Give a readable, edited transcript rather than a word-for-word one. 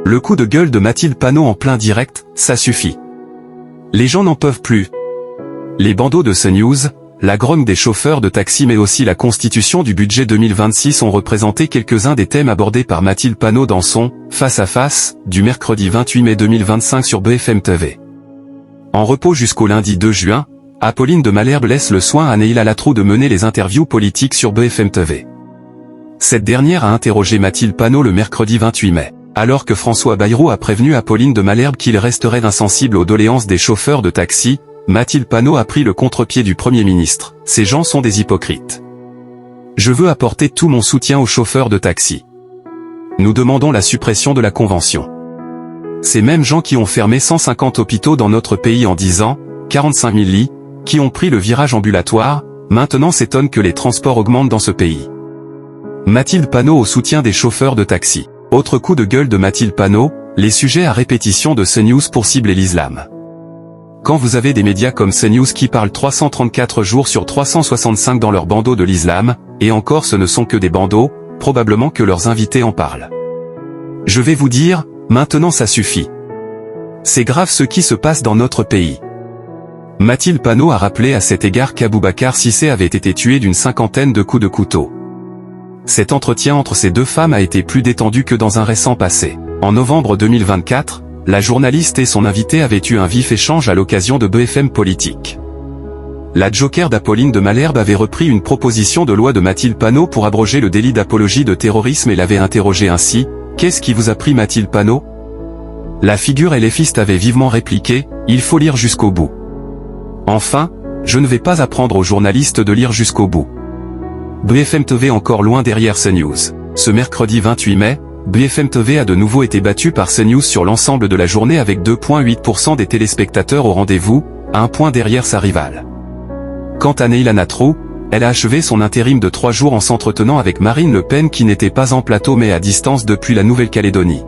Le coup de gueule de Mathilde Panot en plein direct, ça suffit. Les gens n'en peuvent plus. Les bandeaux de CNews, la grogne des chauffeurs de taxi mais aussi la constitution du budget 2026 ont représenté quelques-uns des thèmes abordés par Mathilde Panot dans son « Face à face » du mercredi 28 mai 2025 sur BFM TV. En repos jusqu'au lundi 2 juin, Apolline de Malherbe laisse le soin à Neila Latroux de mener les interviews politiques sur BFM TV. Cette dernière a interrogé Mathilde Panot le mercredi 28 mai. Alors que François Bayrou a prévenu Apolline de Malherbe qu'il resterait insensible aux doléances des chauffeurs de taxi, Mathilde Panot a pris le contre-pied du Premier ministre. Ces gens sont des hypocrites. Je veux apporter tout mon soutien aux chauffeurs de taxi. Nous demandons la suppression de la convention. Ces mêmes gens qui ont fermé 150 hôpitaux dans notre pays en 10 ans, 45 000 lits, qui ont pris le virage ambulatoire, maintenant s'étonnent que les transports augmentent dans ce pays. Mathilde Panot au soutien des chauffeurs de taxi. Autre coup de gueule de Mathilde Panot, les sujets à répétition de CNews pour cibler l'islam. Quand vous avez des médias comme CNews qui parlent 334 jours sur 365 dans leurs bandeaux de l'islam, et encore ce ne sont que des bandeaux, probablement que leurs invités en parlent. Je vais vous dire, maintenant ça suffit. C'est grave ce qui se passe dans notre pays. Mathilde Panot a rappelé à cet égard qu'Aboubacar Cissé avait été tué d'une 50aine de coups de couteau. Cet entretien entre ces deux femmes a été plus détendu que dans un récent passé. En novembre 2024, la journaliste et son invité avaient eu un vif échange à l'occasion de BFM Politique. La joker d'Apolline de Malherbe avait repris une proposition de loi de Mathilde Panot pour abroger le délit d'apologie de terrorisme et l'avait interrogé ainsi « Qu'est-ce qui vous a pris Mathilde Panot ?» La figure LFiste avait vivement répliqué « Il faut lire jusqu'au bout. » Enfin, je ne vais pas apprendre aux journalistes de lire jusqu'au bout. BFM TV encore loin derrière CNews. Ce mercredi 28 mai, BFM TV a de nouveau été battu par CNews sur l'ensemble de la journée avec 2,8% des téléspectateurs au rendez-vous, à un point derrière sa rivale. Quant à Neila Latroux, elle a achevé son intérim de 3 jours en s'entretenant avec Marine Le Pen qui n'était pas en plateau mais à distance depuis la Nouvelle-Calédonie.